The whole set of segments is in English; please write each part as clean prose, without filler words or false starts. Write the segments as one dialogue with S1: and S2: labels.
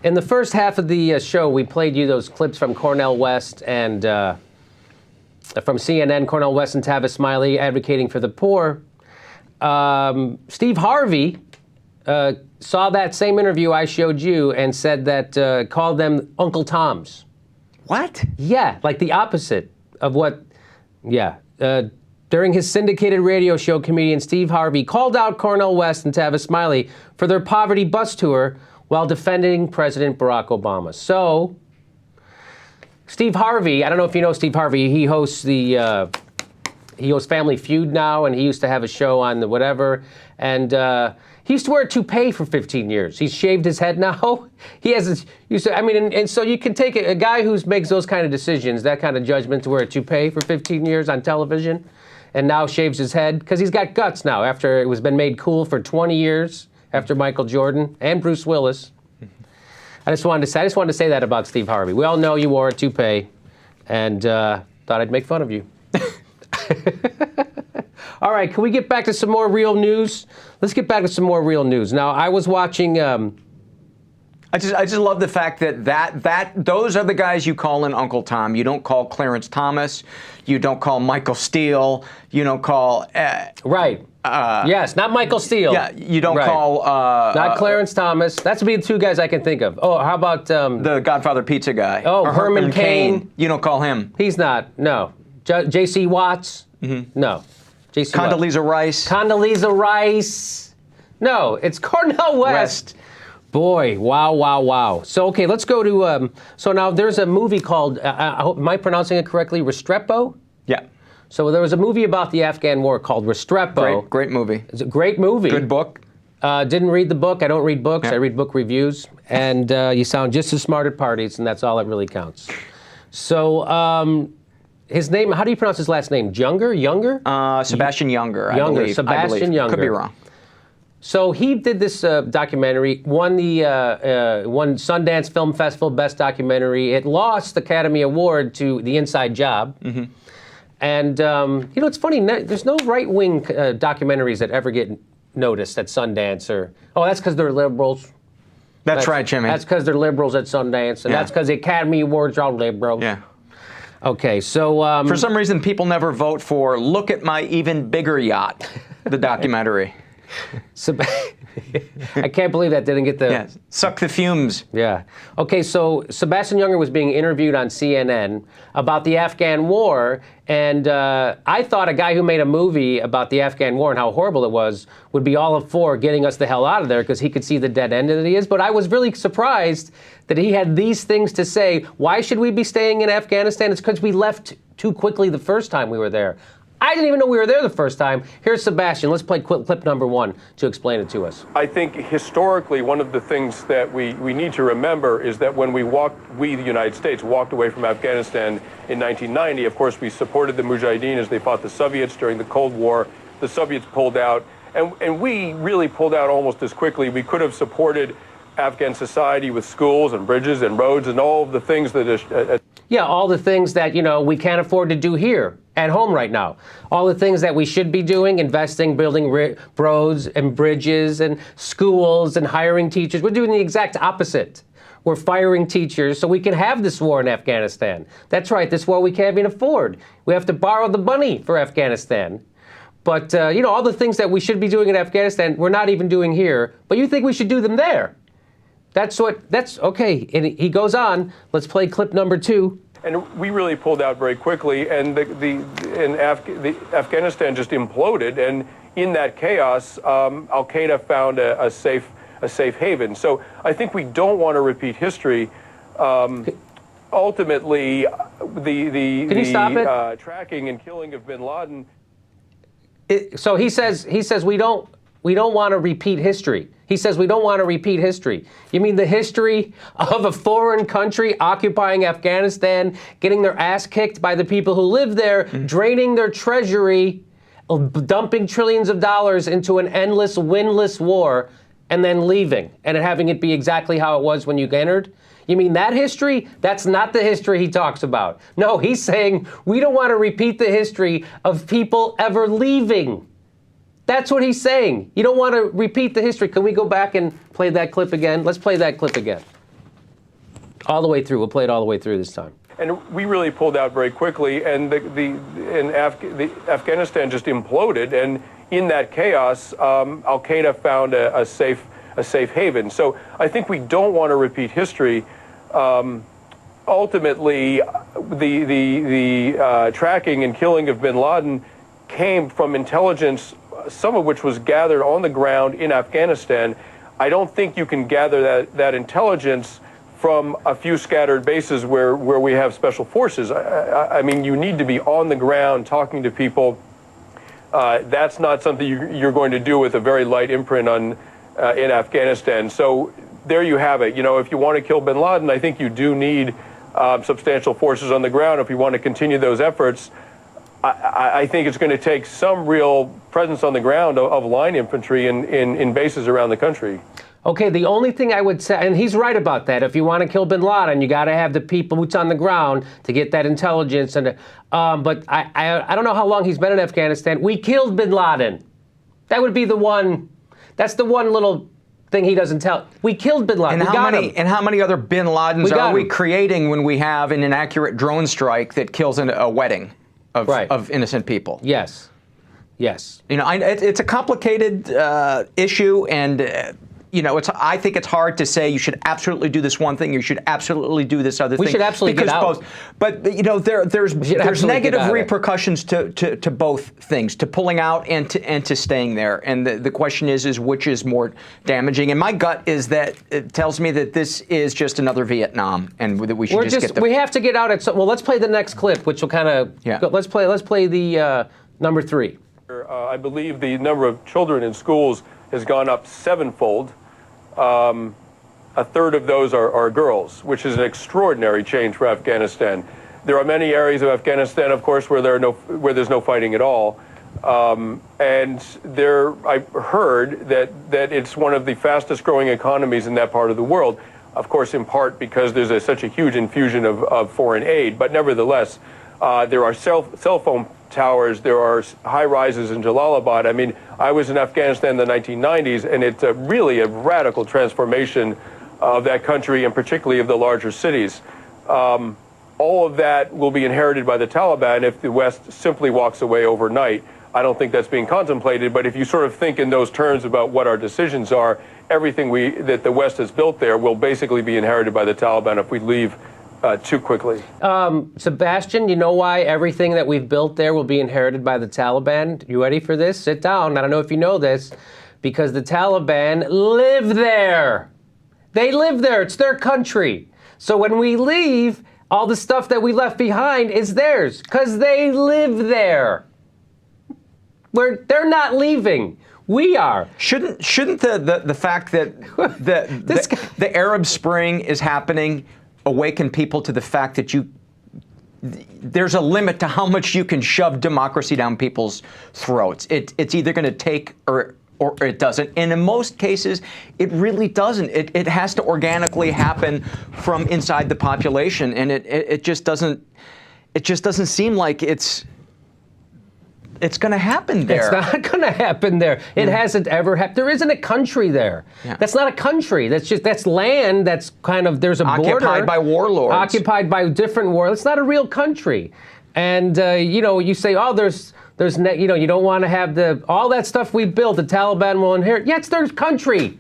S1: In the first half of the show, we played you those clips from Cornel West and from CNN, Cornel West and Tavis Smiley advocating for the poor. Steve Harvey saw that same interview I showed you and said that, called them Uncle Toms.
S2: What?
S1: Yeah, like the opposite of what, during his syndicated radio show, comedian Steve Harvey called out Cornel West and Tavis Smiley for their poverty bus tour while defending President Barack Obama. So, Steve Harvey, I don't know if you know Steve Harvey, he hosts Family Feud now, and he used to have a show on the whatever, and he used to wear a toupee for 15 years. He's shaved his head now. He has, and so you can take a guy who makes those kind of decisions, that kind of judgment, to wear a toupee for 15 years on television, and now shaves his head, because he's got guts now after it was been made cool for 20 years, after Michael Jordan and Bruce Willis. I just wanted to say that about Steve Harvey. We all know you wore a toupee, and thought I'd make fun of you. All right, can we get back to some more real news? Let's get back to some more real news. Now, I was watching.
S2: I just love the fact that those are the guys you call in Uncle Tom. You don't call Clarence Thomas. You don't call Michael Steele. You don't call.
S1: Right. Yes, not Michael Steele.
S2: Yeah, you don't call.
S1: Not Clarence Thomas. That's be the two guys I can think of. Oh, how about
S2: the Godfather Pizza guy?
S1: Oh, Herman Cain.
S2: You don't call him.
S1: He's not. No. J.C. Watts. Mm-hmm. No. J.C.
S2: Condoleezza Rice.
S1: Condoleezza Rice. No, it's Cornel West. Boy, wow. So, okay, let's go to, so now there's a movie called, am I pronouncing it correctly, Restrepo?
S2: Yeah.
S1: So there was a movie about the Afghan war called Restrepo.
S2: Great movie.
S1: It's a great movie.
S2: Good book.
S1: Didn't read the book. I don't read books. Yeah. I read book reviews. And you sound just as smart at parties, and that's all that really counts. So, his name, how do you pronounce his last name? Younger?
S2: Sebastian Younger, I believe.
S1: Sebastian Younger.
S2: Could be wrong.
S1: So he did this documentary, won Sundance Film Festival Best Documentary. It lost the Academy Award to The Inside Job. Mm-hmm. And, it's funny, there's no right-wing documentaries that ever get noticed at Sundance. That's because they're liberals.
S2: That's right, Jimmy.
S1: That's because they're liberals at Sundance, and that's because the Academy Awards are all liberals. Yeah. Okay, so...
S2: for some reason, people never vote for Look at My Even Bigger Yacht, the documentary.
S1: I can't believe that didn't get the...
S2: Yeah, suck the fumes.
S1: Yeah. Okay, so Sebastian Younger was being interviewed on CNN about the Afghan war, and I thought a guy who made a movie about the Afghan war and how horrible it was would be all for getting us the hell out of there because he could see the dead end that he is, but I was really surprised that he had these things to say. Why should we be staying in Afghanistan? It's because we left too quickly the first time we were there. I didn't even know we were there the first time. Here's Sebastian. Let's play clip number 1 to explain it to us.
S3: I think historically one of the things that we need to remember is that when the United States, walked away from Afghanistan in 1990, of course we supported the Mujahideen as they fought the Soviets during the Cold War. The Soviets pulled out, and we really pulled out almost as quickly. We could have supported Afghan society with schools and bridges and roads and all of the things that...
S1: all the things that, we can't afford to do here at home right now. All the things that we should be doing, investing, building roads and bridges and schools and hiring teachers. We're doing the exact opposite. We're firing teachers so we can have this war in Afghanistan. That's right, this war we can't even afford. We have to borrow the money for Afghanistan. But, all the things that we should be doing in Afghanistan, we're not even doing here. But you think we should do them there. That's okay. And he goes on. Let's play clip number 2.
S3: And we really pulled out very quickly, and Afghanistan just imploded. And in that chaos, Al Qaeda found a safe haven. So I think we don't want to repeat history. Ultimately, the tracking and killing of Bin Laden.
S1: So he says we don't want to repeat history. He says we don't want to repeat history. You mean the history of a foreign country occupying Afghanistan, getting their ass kicked by the people who live there, draining their treasury, dumping trillions of dollars into an endless, winless war, and then leaving, and having it be exactly how it was when you entered? You mean that history? That's not the history he talks about. No, he's saying we don't want to repeat the history of people ever leaving. That's what he's saying. You don't want to repeat the history. Can we go back and play that clip again? Let's play that clip again. All the way through. We'll play it all the way through this time.
S3: And we really pulled out very quickly, and the Afghanistan just imploded. And in that chaos, Al Qaeda found a safe haven. So I think we don't want to repeat history. Ultimately, the tracking and killing of bin Laden came from intelligence, some of which was gathered on the ground in Afghanistan. I don't think you can gather that intelligence from a few scattered bases where we have special forces. I mean, you need to be on the ground talking to people. That's not something you're going to do with a very light imprint in Afghanistan. So there you have it. You know, if you want to kill bin Laden, I think you do need substantial forces on the ground. If you want to continue those efforts, I think it's going to take some real presence on the ground of line infantry in bases around the country.
S1: Okay, the only thing I would say, and he's right about that, if you want to kill bin Laden, you got to have the people, boots on the ground, to get that intelligence. And but I don't know how long he's been in Afghanistan. We killed bin Laden. That would be the one, that's the one little thing he doesn't tell. We killed bin Laden.
S2: And how many other bin Ladens are we creating when we have an inaccurate drone strike that kills a wedding of innocent people?
S1: Yes. Yes.
S2: You know, it's a complicated issue, and you know, I think it's hard to say you should absolutely do this one thing, you should absolutely do this other thing.
S1: We should absolutely get out.
S2: But you know, there's negative repercussions to both things, to pulling out and to staying there. And the question is which is more damaging? And my gut is that it tells me that this is just another Vietnam, and that we should just get.
S1: We have to get out at. Well, let's play the next clip, which will kind of. Let's play the number 3.
S3: I believe the number of children in schools has gone up 7-fold. A third of those are girls, which is an extraordinary change for Afghanistan. There are many areas of Afghanistan, of course, where there's no fighting at all. And I heard that it's one of the fastest growing economies in that part of the world. Of course, in part because there's such a huge infusion of foreign aid. But nevertheless, there are cell phone towers, there are high rises in Jalalabad. I mean, I was in Afghanistan in the 1990s, and it's really a radical transformation of that country, and particularly of the larger cities. All of that will be inherited by the Taliban if the West simply walks away overnight. I don't think that's being contemplated, but if you sort of think in those terms about what our decisions are, everything that the West has built there will basically be inherited by the Taliban if we leave too quickly.
S1: Sebastian, you know why everything that we've built there will be inherited by the Taliban? You ready for this? Sit down. I don't know if you know this, because the Taliban live there. They live there. It's their country. So when we leave, all the stuff that we left behind is theirs, because they live there. They're not leaving. We are.
S2: Shouldn't the fact that the Arab Spring is happening awaken people to the fact that there's a limit to how much you can shove democracy down people's throats? It's either going to take or it doesn't. And in most cases, it really doesn't. It has to organically happen from inside the population, and it just doesn't seem like it's going to happen there.
S1: It's not going to happen there. It hasn't ever happened. There isn't a country there. Yeah. That's not a country. that's land. That's kind of, there's a border.
S2: Occupied by warlords.
S1: Occupied by different warlords. It's not a real country. And, you know, you say, oh, you know, you don't want to have all that stuff we built, the Taliban will inherit. Yeah, it's their country.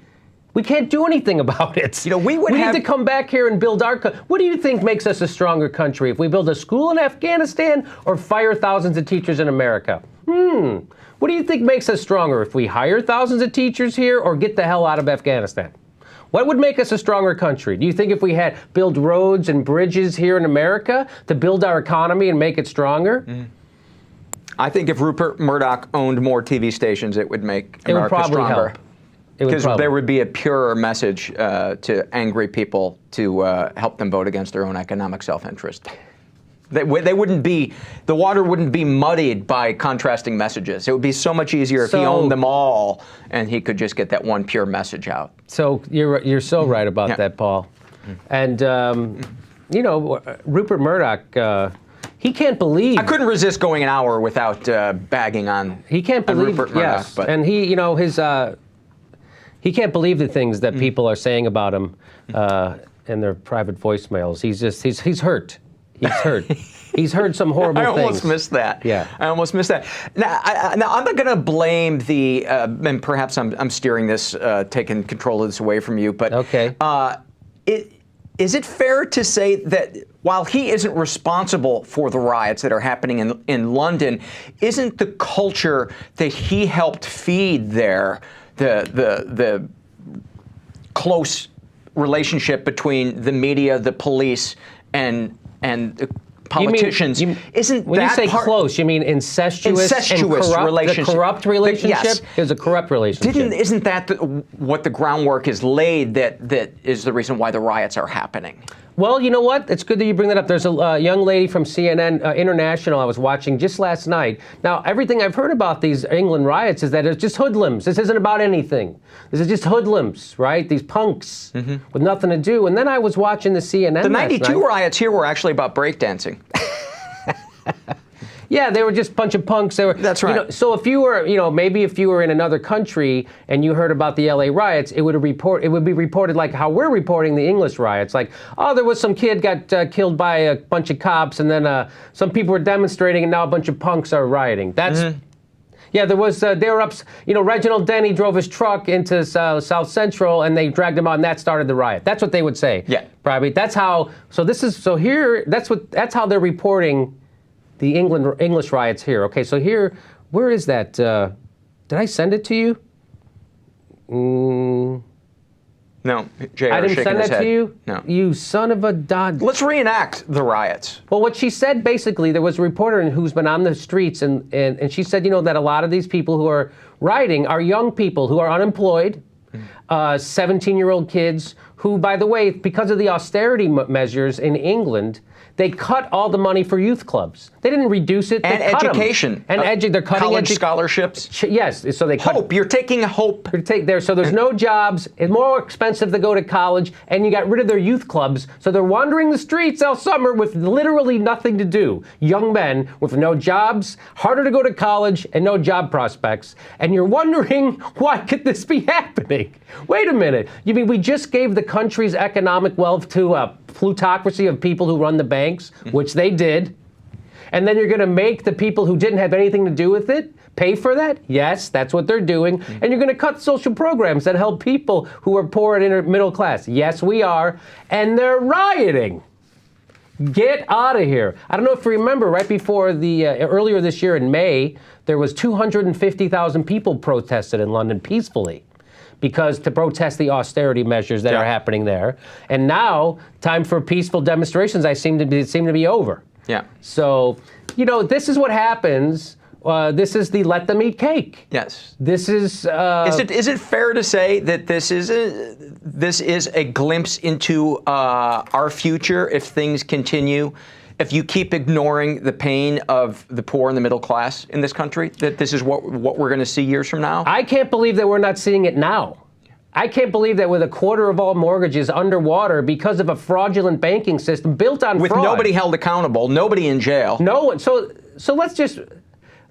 S1: We can't do anything about it.
S2: You know, we
S1: need to come back here and build our country. What do you think makes us a stronger country? If we build a school in Afghanistan or fire thousands of teachers in America? What do you think makes us stronger? If we hire thousands of teachers here or get the hell out of Afghanistan? What would make us a stronger country? Do you think if we had build roads and bridges here in America to build our economy and make it stronger?
S2: I think if Rupert Murdoch owned more TV stations, it would make America
S1: it would probably
S2: stronger.
S1: Help.
S2: Because there would be a purer message to angry people to help them vote against their own economic self-interest. The water wouldn't be muddied by contrasting messages. It would be so much easier if he owned them all and he could just get that one pure message out.
S1: So you're so right about that, Paul. And, you know, Rupert Murdoch, he can't believe.
S2: I couldn't resist going an hour without bagging on.
S1: He can't believe.
S2: Rupert Murdoch,
S1: yes, and he, you know, he can't believe the things that people are saying about him. in their private voicemails. He's hurt. He's hurt. He's heard some horrible things.
S2: I almost missed that.
S1: Yeah.
S2: I almost missed that. Now, I'm not going to blame the, and perhaps I'm steering this, taking control of this away from you, but
S1: okay.
S2: Is it fair to say that while he isn't responsible for the riots that are happening in London, isn't the culture that he helped feed there, the close relationship between the media, the police, and the politicians, isn't
S1: when
S2: that
S1: you say close, you mean incestuous and corrupt,
S2: relationship?
S1: The corrupt relationship?
S2: Yes.
S1: It was a corrupt relationship.
S2: Isn't that what the groundwork is laid that is the reason why the riots are happening?
S1: Well, you know what? It's good that you bring that up. There's a young lady from CNN International I was watching just last night. Now, everything I've heard about these England riots is that it's just hoodlums. This isn't about anything. This is just hoodlums, right? These punks with nothing to do. And then I was watching the CNN
S2: The 92
S1: last night.
S2: riots here were actually about breakdancing.
S1: Yeah, they were just a bunch of punks.
S2: That's right.
S1: You know, so if you were, maybe if you were in another country and you heard about the LA riots, it would be reported like how we're reporting the English riots. Like, oh, there was some kid got killed by a bunch of cops, and then some people were demonstrating, and now a bunch of punks are rioting. That's. Yeah, there was. They were up. Reginald Denny drove his truck into South Central, and they dragged him out, and that started the riot. That's what they would say.
S2: Yeah,
S1: probably. That's how. So here. That's how they're reporting the English riots here. Okay, so here, where is that? Did I send it to you?
S2: No, JR
S1: I didn't
S2: shaking
S1: send
S2: his
S1: that
S2: head.
S1: to you?
S2: No.
S1: You son of a dog.
S2: Let's reenact the riots.
S1: Well, what she said, basically, there was a reporter who's been on the streets, and she said, that a lot of these people who are rioting are young people who are unemployed, 17-year-old kids who, by the way, because of the austerity measures in England, they cut all the money for youth clubs. They didn't reduce it. They
S2: And
S1: cut
S2: education.
S1: Them. And they're cutting
S2: college scholarships.
S1: Yes, so they cut.
S2: Hope. You're taking hope.
S1: So there's no jobs. It's more expensive to go to college, and you got rid of their youth clubs. So they're wandering the streets all summer with literally nothing to do. Young men with no jobs, harder to go to college, and no job prospects. And you're wondering, why could this be happening? Wait a minute. You mean we just gave the country's economic wealth to a plutocracy of people who run the banks, which they did, and then you're going to make the people who didn't have anything to do with it pay for that? Yes, that's what they're doing. And you're going to cut social programs that help people who are poor and middle class. Yes, we are. And they're rioting. Get out of here. I don't know if you remember, right before earlier this year in May, there was 250,000 people protested in London peacefully, to protest the austerity measures that are happening there. And now, time for peaceful demonstrations, seem to be over.
S2: Yeah.
S1: So, this is what happens. This is the let them eat cake.
S2: Yes.
S1: This is.
S2: Is it fair to say that this is a glimpse into our future if things continue? If you keep ignoring the pain of the poor and the middle class in this country, that this is what we're going to see years from now?
S1: I can't believe that we're not seeing it now. I can't believe that with a quarter of all mortgages underwater because of a fraudulent banking system built on
S2: with
S1: fraud.
S2: Nobody held accountable, nobody in jail.
S1: No one. So let's just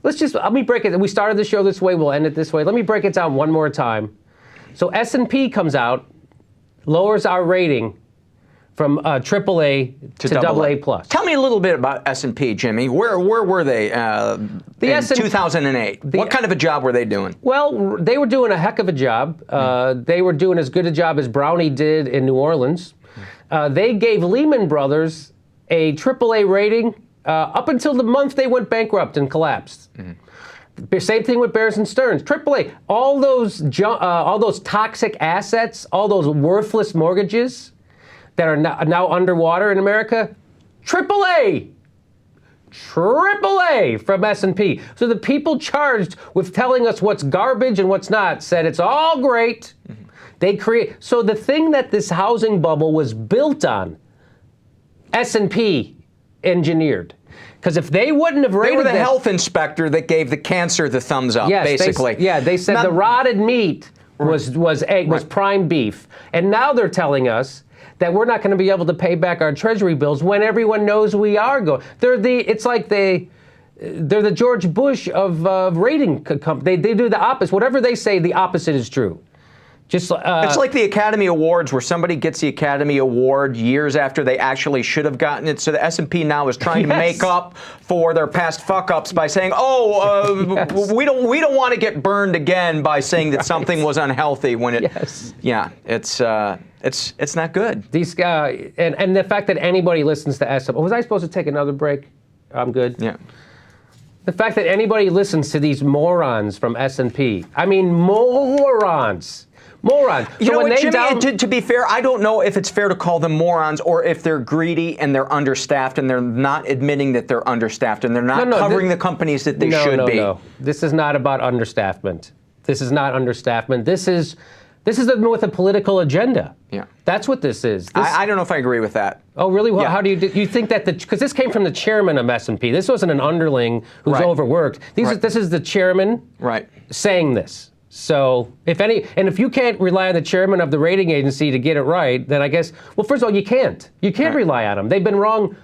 S1: let me break it. We started the show this way. We'll end it this way. Let me break it down one more time. So S&P comes out, lowers our rating from AAA to AA+.
S2: Tell me a little bit about S&P, Jimmy. Where were they in 2008? What kind of a job were they doing?
S1: Well, they were doing a heck of a job. They were doing as good a job as Brownie did in New Orleans. They gave Lehman Brothers a AAA rating up until the month they went bankrupt and collapsed. Same thing with Bears and Stearns. AAA. All those toxic assets, all those worthless mortgages that are now underwater in America, AAA from S&P. So the people charged with telling us what's garbage and what's not said it's all great. So the thing that this housing bubble was built on, S&P engineered. Because if they wouldn't have rated
S2: They were the health inspector that gave the cancer the thumbs up, basically.
S1: They said the rotted meat was prime beef. And now they're telling us that we're not going to be able to pay back our treasury bills when everyone knows we are going. They're the George Bush of rating company. They do the opposite. Whatever they say, the opposite is true. Just
S2: it's like the Academy Awards, where somebody gets the Academy Award years after they actually should have gotten it. So the S&P now is trying to make up for their past fuck-ups by saying, we don't want to get burned again by saying that something was unhealthy when it. Yeah, it's not good.
S1: These guys, and the fact that anybody listens to S&P. Was I supposed to take another break? I'm good.
S2: Yeah.
S1: The fact that anybody listens to these morons from S&P. I mean, morons. Morons.
S2: You know what, Jimmy, to be fair, I don't know if it's fair to call them morons or if they're greedy and they're understaffed and they're not admitting that they're understaffed and they're not covering the companies that they should be.
S1: No. This is not about understaffment. This is not understaffment. This is with a political agenda.
S2: Yeah.
S1: That's what this is.
S2: I don't know if I agree with that.
S1: Oh, really? Well, how do you think that because this came from the chairman of S&P. This wasn't an underling who's overworked. This is the chairman saying this. So if you can't rely on the chairman of the rating agency to get it right, then I guess, well, first of all, you can't. You can't rely on them. They've been wrong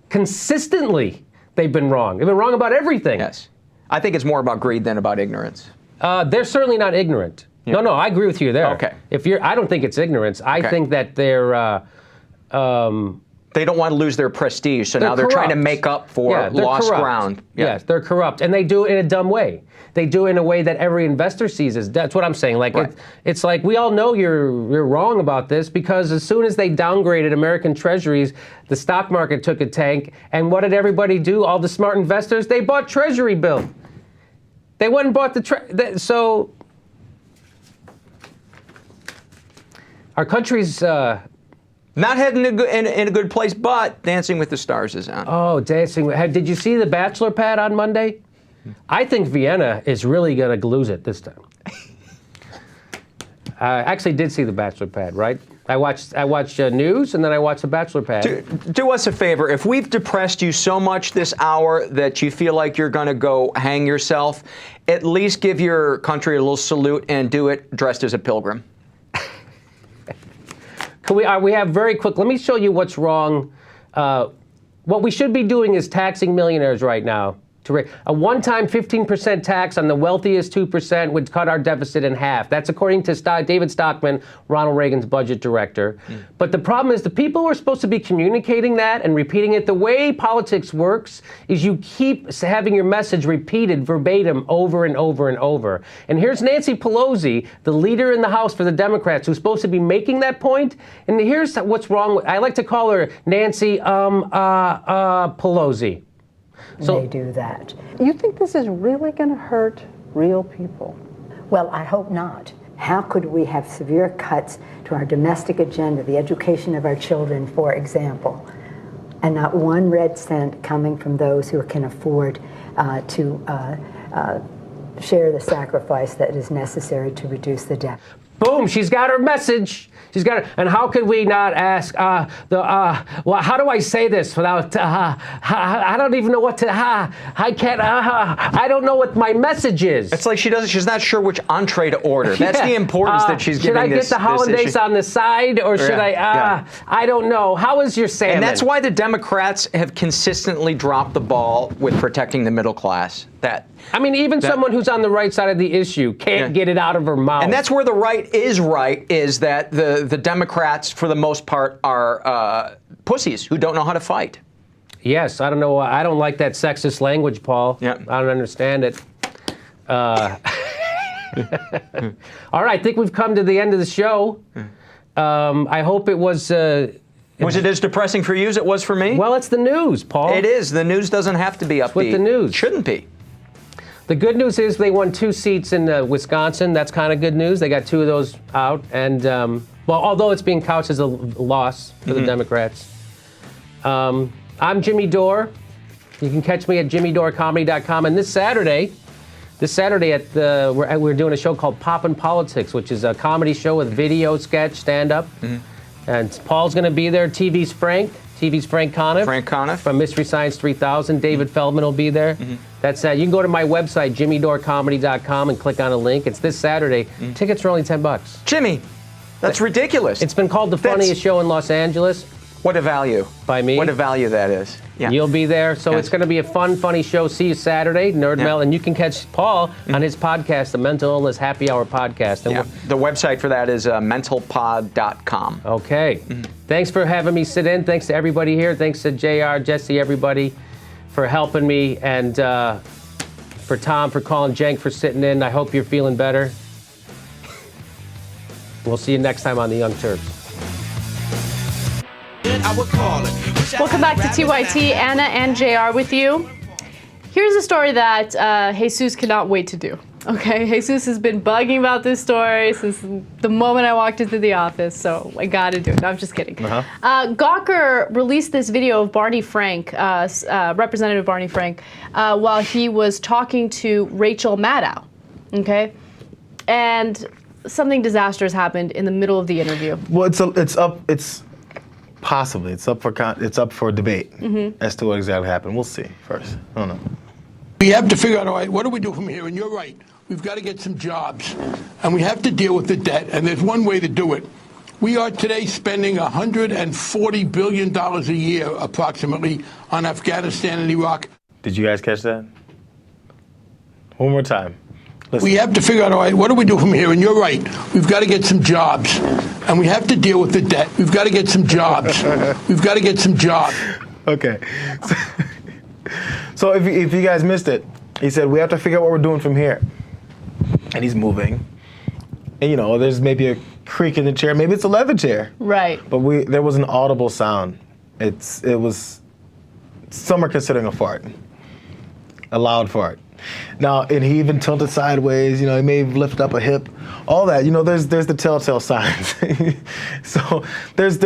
S1: consistently. They've been wrong. They've been wrong about everything.
S2: Yes. I think it's more about greed than about ignorance.
S1: They're certainly not ignorant. Yeah. No, I agree with you there.
S2: Okay.
S1: I don't think it's ignorance. I think that they're.
S2: They don't want to lose their prestige, so now they're trying to make up for lost ground.
S1: Yeah. Yes, they're corrupt, and they do it in a dumb way. They do it in a way that every investor sees as. That's what I'm saying. Like it's like we all know you're wrong about this because as soon as they downgraded American Treasuries, the stock market took a tank. And what did everybody do? All the smart investors, they bought Treasury bill. They went and bought so. Our country's
S2: not heading in a good place, but Dancing with the Stars is on.
S1: Oh, did you see the Bachelor pad on Monday? I think Vienna is really going to lose it this time. I actually did see the Bachelor pad, right? I watched news and then I watched the Bachelor pad.
S2: Do us a favor. If we've depressed you so much this hour that you feel like you're going to go hang yourself, at least give your country a little salute and do it dressed as a pilgrim.
S1: We have very quick. Let me show you what's wrong. What we should be doing is taxing millionaires right now. A one-time 15% tax on the wealthiest 2% would cut our deficit in half. That's according to David Stockman, Ronald Reagan's budget director. But the problem is the people who are supposed to be communicating that and repeating it, the way politics works is you keep having your message repeated verbatim over and over and over. And here's Nancy Pelosi, the leader in the House for the Democrats, who's supposed to be making that point. And here's what's wrong. I like to call her Nancy Pelosi.
S4: So, they do that. You think this is really going to hurt real people? Well, I hope not. How could we have severe cuts to our domestic agenda, the education of our children, for example, and not one red cent coming from those who can afford to share the sacrifice that is necessary to reduce the debt?
S1: Boom, she's got her message. She's got it. And how could we not ask well, how do I say this without, I don't even know what to, I can't, I don't know what my message is.
S2: It's like she's not sure which entree to order. That's the importance that she's giving this.
S1: Should I get the hollandaise on the side or should I don't know. How is your salmon?
S2: And that's why the Democrats have consistently dropped the ball with protecting the middle class.
S1: Even someone who's on the right side of the issue can't get it out of her mouth.
S2: And that's where the right, is that the Democrats, for the most part, are pussies who don't know how to fight.
S1: Yes, I don't know. I don't like that sexist language, Paul. I don't understand it. All right, I think we've come to the end of the show. I hope it was...
S2: was it as depressing for you as it was for me?
S1: Well, it's the news, Paul.
S2: It is. The news doesn't have to be upbeat.
S1: With the news.
S2: It shouldn't be.
S1: The good news is they won 2 seats in Wisconsin. That's kind of good news. They got 2 of those out. And, although it's being couched as a loss for the Democrats. I'm Jimmy Dore. You can catch me at jimmydorcomedy.com. And this Saturday we're doing a show called Poppin' Politics, which is a comedy show with video, sketch, stand-up. And Paul's going to be there. TV's Frank Conniff.
S2: Frank Conniff.
S1: From Mystery Science 3000. David Feldman will be there. That's you can go to my website, jimmydorcomedy.com, and click on a link. It's this Saturday. Tickets are only $10.
S2: Jimmy, that's ridiculous.
S1: It's been called the funniest show in Los Angeles.
S2: What a value.
S1: By me?
S2: What a value that is. Yeah.
S1: You'll be there. So
S2: Yes.
S1: it's going to be a fun, funny show. See you Saturday, Nerd Melt. And you can catch Paul on his podcast, the Mental Illness Happy Hour podcast. And
S2: Yeah. The website for that is mentalpod.com.
S1: Okay. Thanks for having me sit in. Thanks to everybody here. Thanks to JR, Jesse, everybody for helping me. And for Tom for calling, Cenk for sitting in. I hope you're feeling better. We'll see you next time on The Young Turks.
S5: Welcome back to TYT. Anna and JR with you. Here's a story that Jesus cannot wait to do. Okay, Jesus has been bugging about this story since the moment I walked into the office, so I gotta do it. No, I'm just kidding. Gawker released this video of Barney Frank, Representative Barney Frank, while he was talking to Rachel Maddow. Okay, and something disastrous happened in the middle of the interview.
S6: Well, it's up for debate as to what exactly happened. We'll see first. I don't know.
S7: We have to figure out, all right, what do we do from here? And you're right. We've got to get some jobs. And we have to deal with the debt. And there's one way to do it. We are today spending $140 billion a year, approximately, on Afghanistan and Iraq.
S6: Did you guys catch that? One more time. Listen.
S7: We have to figure out, all right, what do we do from here? And you're right. We've got to get some jobs. And we have to deal with the debt. We've got to get some jobs. We've got to get some jobs.
S6: Okay. So if you guys missed it, he said, we have to figure out what we're doing from here. And he's moving. And, you know, there's maybe a creak in the chair. Maybe it's a leather chair.
S5: Right.
S6: But there was an audible sound. It was, some are considering a fart. A loud fart. Now, and he even tilted sideways, you know, he may have lifted up a hip, all that, you know, there's the telltale signs. So let's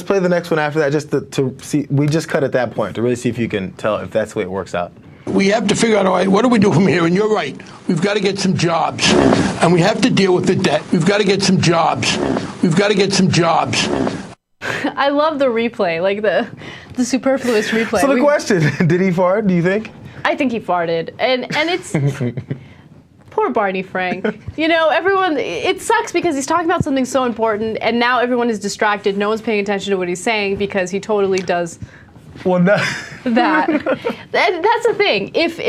S6: play the next one after that just to see, we just cut at that point to really see if you can tell if that's the way it works out.
S7: We have to figure out, all right, what do we do from here? And you're right. We've got to get some jobs. And we have to deal with the debt. We've got to get some jobs. We've got to get some jobs.
S5: I love the replay, like the superfluous replay.
S6: So the question, did he fart, do you think?
S5: I think he farted, and it's poor Barney Frank. You know, everyone. It sucks because he's talking about something so important, and now everyone is distracted. No one's paying attention to what he's saying because he totally does.
S6: Well, no.
S5: That's the thing. If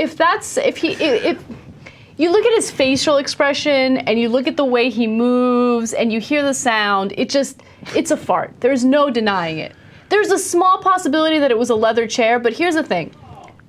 S5: you look at his facial expression and you look at the way he moves and you hear the sound, it's a fart. There's no denying it. There's a small possibility that it was a leather chair, but here's the thing.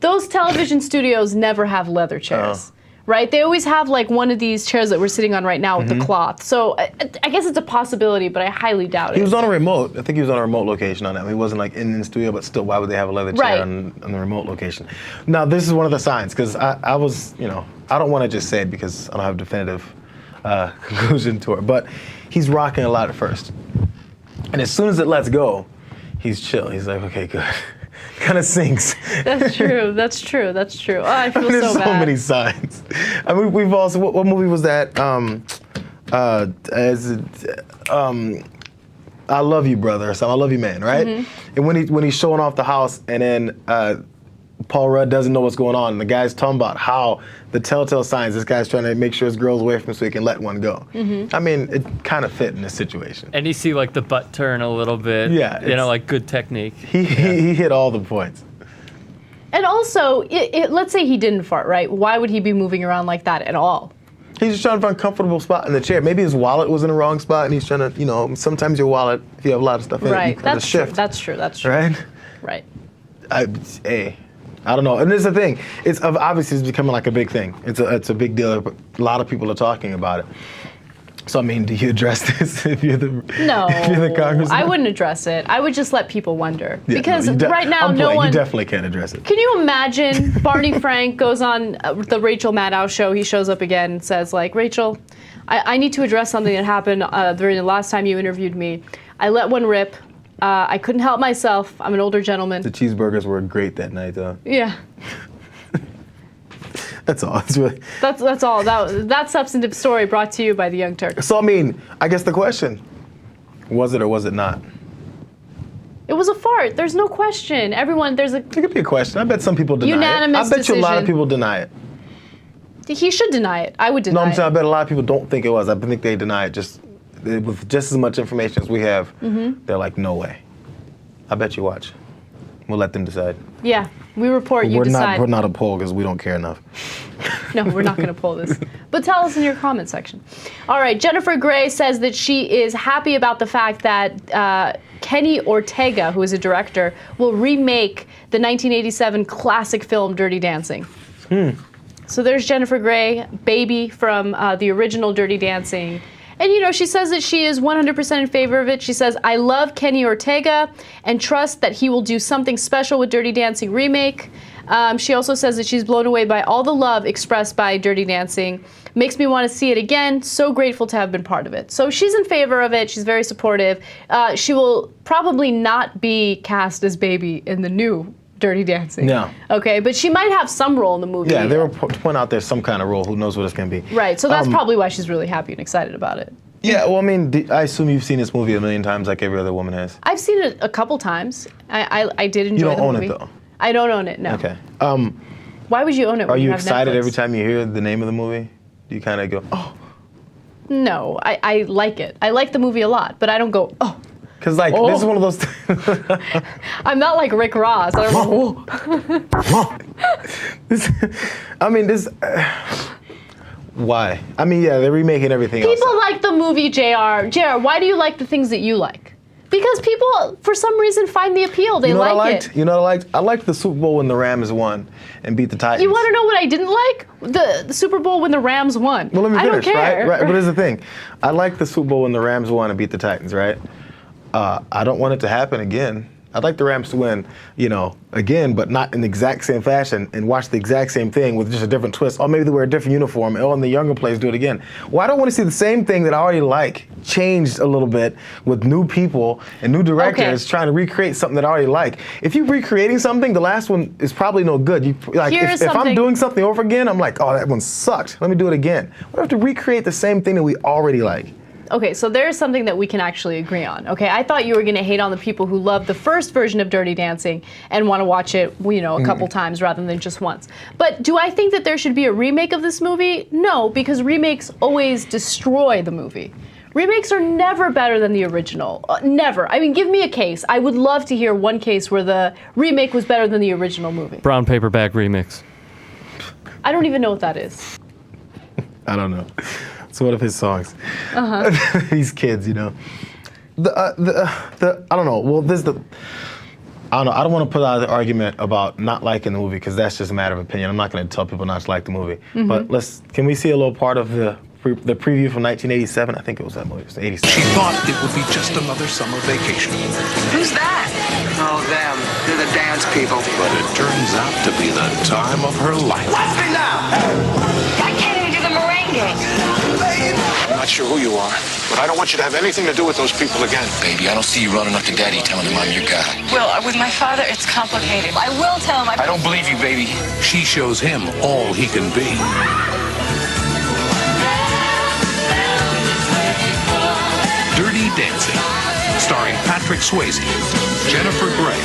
S5: Those television studios never have leather chairs, right? They always have like one of these chairs that we're sitting on right now with the cloth. So I guess it's a possibility, but I highly doubt it.
S6: He was on a remote. I think he was on a remote location on that. He wasn't like in the studio, but still, why would they have a leather chair on the remote location? Now, this is one of the signs, because I was, you know, I don't want to just say it because I don't have a definitive conclusion to it, but he's rocking a lot at first. And as soon as it lets go, he's chill. He's like, okay, good. Kind of sinks.
S5: That's true. That's true. That's true. Oh, I feel
S6: There's
S5: so bad.
S6: so many signs. I mean, we've also, what movie was that? I Love You, Brother, or something. I Love You, Man, right? And when he's showing off the house, and then Paul Rudd doesn't know what's going on, and the guy's talking about how the telltale signs, this guy's trying to make sure his girl's away from him so he can let one go. I mean, it kind of fit in this situation.
S8: And you see like the butt turn a little bit.
S6: Yeah,
S8: You know, like good technique.
S6: He hit all the points.
S5: And also, let's say he didn't fart, right? Why would he be moving around like that at all?
S6: He's just trying to find a comfortable spot in the chair. Maybe his wallet was in the wrong spot, and he's trying to, you know, sometimes your wallet, if you have a lot of stuff in it, you kind of shift.
S5: That's true. That's true.
S6: Right?
S5: Right.
S6: I don't know. And this is the thing. It's obviously it's becoming like a big thing. It's a big deal. A lot of people are talking about it. So I mean, do you address this if you're the congressman?
S5: I wouldn't address it. I would just let people wonder
S6: Yeah,
S5: because
S6: no,
S5: right now no one.
S6: You definitely can't address it.
S5: Can you imagine Barney Frank goes on the Rachel Maddow show? He shows up again and says, like, Rachel, I need to address something that happened during the last time you interviewed me. I let one rip. I couldn't help myself. I'm an older gentleman.
S6: The cheeseburgers were great that night, though.
S5: Yeah.
S6: That's all.
S5: That's all. That substantive story brought to you by the Young Turks.
S6: So I mean, I guess the question, was it or was it not?
S5: It was a fart. There's no question.
S6: It could be a question. I bet some people deny
S5: Unanimous
S6: it. I bet you a lot of
S5: decision.
S6: people deny it.
S5: He should deny it. I would deny
S6: No, I'm
S5: it.
S6: saying I bet a lot of people don't think it was. I think they deny it just with just as much information as we have. They're like, no way. I bet you watch. We'll let them decide.
S5: Yeah, we report, you decide.
S6: We're not a poll because we don't care enough.
S5: No, we're not going to pull this. But tell us in your comment section. All right, Jennifer Gray says that she is happy about the fact that Kenny Ortega, who is a director, will remake the 1987 classic film Dirty Dancing. So there's Jennifer Gray, baby from the original Dirty Dancing. And, you know, she says that she is 100% in favor of it. She says, I love Kenny Ortega and trust that he will do something special with Dirty Dancing remake. She also says that she's blown away by all the love expressed by Dirty Dancing. Makes me want to see it again. So grateful to have been part of it. So she's in favor of it. She's very supportive. She will probably not be cast as baby in the new Dirty Dancing.
S6: No.
S5: Okay, but she might have some role in the movie.
S6: Yeah, they were point out there's some kind of role. Who knows what it's going to be.
S5: Right, so that's probably why she's really happy and excited about it.
S6: Yeah, well, I mean, I assume you've seen this movie a million times like every other woman has.
S5: I've seen it a couple times. I did enjoy
S6: You don't
S5: the
S6: own
S5: movie.
S6: it, though.
S5: I don't own it, no.
S6: Okay.
S5: Why would you own it when
S6: Are you
S5: have
S6: excited
S5: Netflix?
S6: every time you hear the name of the movie? Do you kind of go, oh?
S5: No, I like it. I like the movie a lot, but I don't go, oh.
S6: Because, like,
S5: Oh.
S6: this is one of those
S5: I'm not like Rick Ross. I don't go,
S6: why? I mean, yeah, they're remaking everything else.
S5: People like the movie, JR. JR, why do you like the things that you like? Because people, for some reason, find the appeal. They
S6: You know what I
S5: like
S6: liked?
S5: it.
S6: You know what I liked? I liked the Super Bowl when the Rams won and beat the Titans.
S5: You want to know what I didn't like? The Super Bowl when the Rams won.
S6: Well, let me
S5: I
S6: finish,
S5: don't care.
S6: right? But here's the thing. I liked the Super Bowl when the Rams won and beat the Titans, right? I don't want it to happen again. I'd like the Rams to win, you know, again, but not in the exact same fashion and watch the exact same thing with just a different twist. Or maybe they wear a different uniform and the younger players do it again. Well, I don't want to see the same thing that I already like changed a little bit with new people and new directors trying to recreate something that I already like. If you're recreating something, the last one is probably no good. If I'm doing something over again, I'm like, oh, that one sucked. Let me do it again. We have to recreate the same thing that we already like.
S5: Okay, so there's something that we can actually agree on. Okay, I thought you were going to hate on the people who love the first version of Dirty Dancing and want to watch it, you know, a couple times rather than just once. But do I think that there should be a remake of this movie? No, because remakes always destroy the movie. Remakes are never better than the original. Never. I mean, give me a case. I would love to hear one case where the remake was better than the original movie.
S8: Brown paperback remix.
S5: I don't even know what that is.
S6: I don't know. It's one of his songs. These kids, you know. I don't know. Well, I don't know. I don't want to put out the argument about not liking the movie because that's just a matter of opinion. I'm not going to tell people not to like the movie. But can we see a little part of the preview from 1987? I think it was that movie. It was 87.
S9: She thought it would be just another summer vacation.
S10: Who's that? Oh, them. They're the dance people.
S9: But it turns out to be the time of her life.
S10: Watch me now! I can't even do the merengue.
S9: I'm not sure who you are, but I don't want you to have anything to do with those people again.
S11: Baby, I don't see you running up to Daddy telling him I'm your guy.
S10: Will, with my father, it's complicated. I will tell him.
S11: I don't believe you, baby.
S9: She shows him all he can be. Dirty Dancing, starring Patrick Swayze, Jennifer Grey,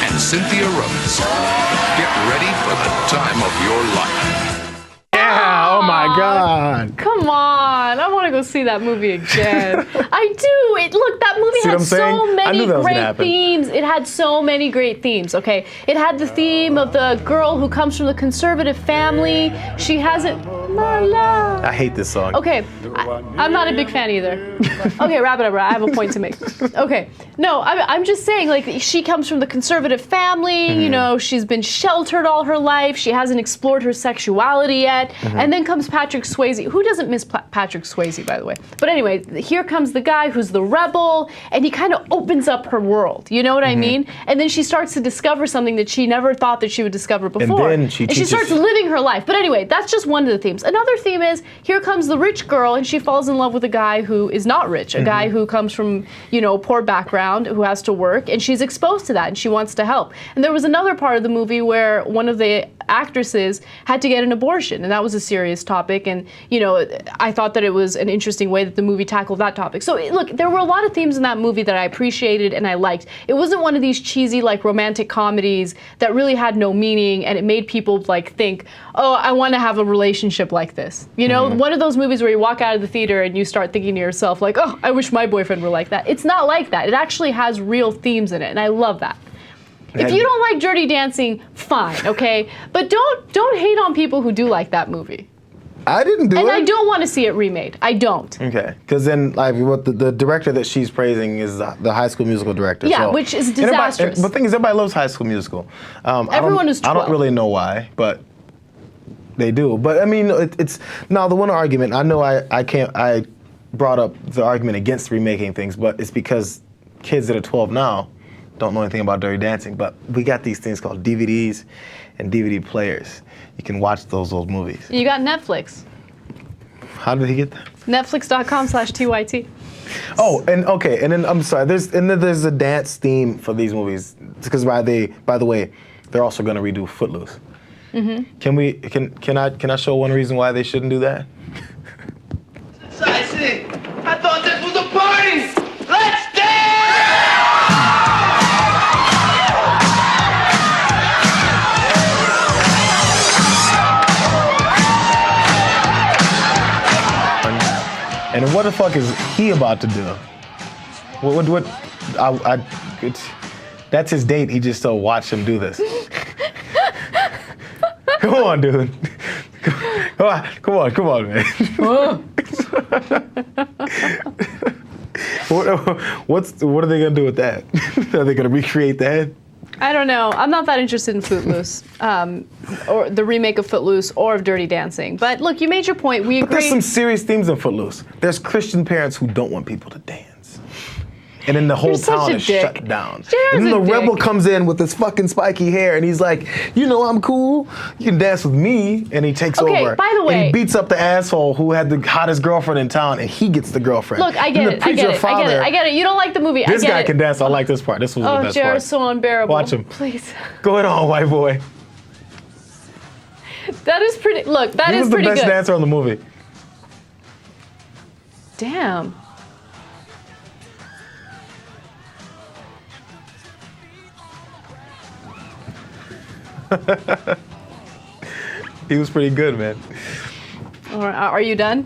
S9: and Cynthia Rhodes. Get ready for the time of your life.
S6: Yeah, oh my God.
S5: Come on, I want to go see that movie again. I do. Look, that movie
S6: See what
S5: had
S6: I'm saying?
S5: so
S6: I
S5: many
S6: knew that was gonna
S5: great
S6: happen.
S5: themes. It had so many great themes, okay? It had the theme of the girl who comes from the conservative family. She hasn't... La, la.
S6: I hate this song.
S5: Okay, I'm not a big fan either. Okay, wrap it up. I have a point to make. Okay, no, I'm just saying, like, she comes from the conservative family, you know, she's been sheltered all her life, she hasn't explored her sexuality yet, and then comes Patrick Swayze. Who doesn't miss Patrick Swayze, by the way? But anyway, here comes the guy who's the rebel, and he kind of opens up her world, you know what I mean? And then she starts to discover something that she never thought that she would discover before.
S6: then she teaches-
S5: starts living her life. But anyway, that's just one of the themes. Another theme is, here comes the rich girl, and she falls in love with a guy who is not rich, a guy who comes from, you know, poor background, who has to work, and she's exposed to that, and she wants to help. And there was another part of the movie where one of the actresses had to get an abortion, and that was a serious topic. And I thought that it was an interesting way that the movie tackled that topic. So look, there were a lot of themes in that movie that I appreciated and I liked. It wasn't one of these cheesy like romantic comedies that really had no meaning, and it made people like think, oh, I want to have a relationship like this. One of those movies where you walk out of the theater and you start thinking to yourself like, oh, I wish my boyfriend were like that. It's not like that. It actually has real themes in it, and I love that. If you don't like Dirty Dancing, fine, okay? But don't hate on people who do like that movie.
S6: I didn't do it.
S5: And I don't want to see it remade. I don't.
S6: Okay, because then like what the director that she's praising is the High School Musical director.
S5: Yeah,
S6: so,
S5: which is disastrous.
S6: But the thing is, everybody loves High School Musical.
S5: Everyone is 12.
S6: I don't really know why, but they do. But I mean, it's now the one argument. I know I brought up the argument against remaking things, but it's because kids that are 12 now don't know anything about Dirty Dancing. But we got these things called DVDs and DVD players. You can watch those old movies.
S5: You got Netflix.
S6: How did he get that?
S5: Netflix.com/TYT.
S6: Oh, and okay, and then I'm sorry. There's a dance theme for these movies because by the way, they're also going to redo Footloose. Mm-hmm. Can I show one reason why they shouldn't do that?
S12: I thought this was a party. Let's dance!
S6: And what the fuck is he about to do? What? That's his date. He just so watch him do this. Come on, dude. Come on, man. What are they gonna do with that? Are they gonna recreate that?
S5: I don't know. I'm not that interested in Footloose, or the remake of Footloose, or of Dirty Dancing. But look, you made your point. We agree.
S6: But there's some serious themes in Footloose. There's Christian parents who don't want people to dance. And then the whole town is shut down. And then the rebel comes in with his fucking spiky hair, and he's like, I'm cool. You can dance with me. And he takes over.
S5: Okay, by the way.
S6: And he beats up the asshole who had the hottest girlfriend in town, and he gets the girlfriend.
S5: Look, I get it. You don't like the movie.
S6: This guy can dance. I like this part. This was the best part.
S5: Jared's so unbearable.
S6: Watch him.
S5: Please.
S6: Go ahead on, white boy.
S5: That is pretty, look, that is pretty good.
S6: He was the best dancer in the movie.
S5: Damn.
S6: He was pretty good, man.
S5: Are you done?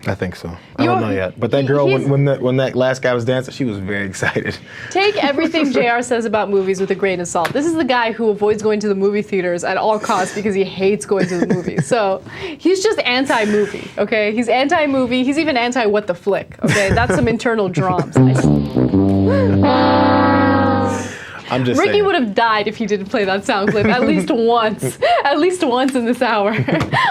S6: I think so. I don't know yet. But that girl, when that last guy was dancing, she was very excited.
S5: Take everything JR says about movies with a grain of salt. This is the guy who avoids going to the movie theaters at all costs because he hates going to the movies. So he's just anti-movie, okay? He's anti-movie. He's even anti-what the flick, okay? That's some internal drums.
S6: I'm just
S5: Ricky
S6: saying.
S5: would have died if he didn't play that sound clip at least once. At least once in this hour.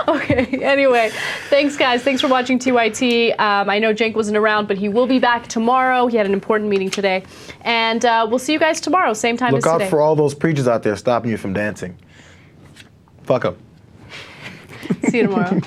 S5: Okay, anyway. Thanks, guys. Thanks for watching TYT. I know Cenk wasn't around, but he will be back tomorrow. He had an important meeting today. And we'll see you guys tomorrow, same time as today.
S6: Look out for all those preachers out there stopping you from dancing. Fuck them.
S5: See you tomorrow.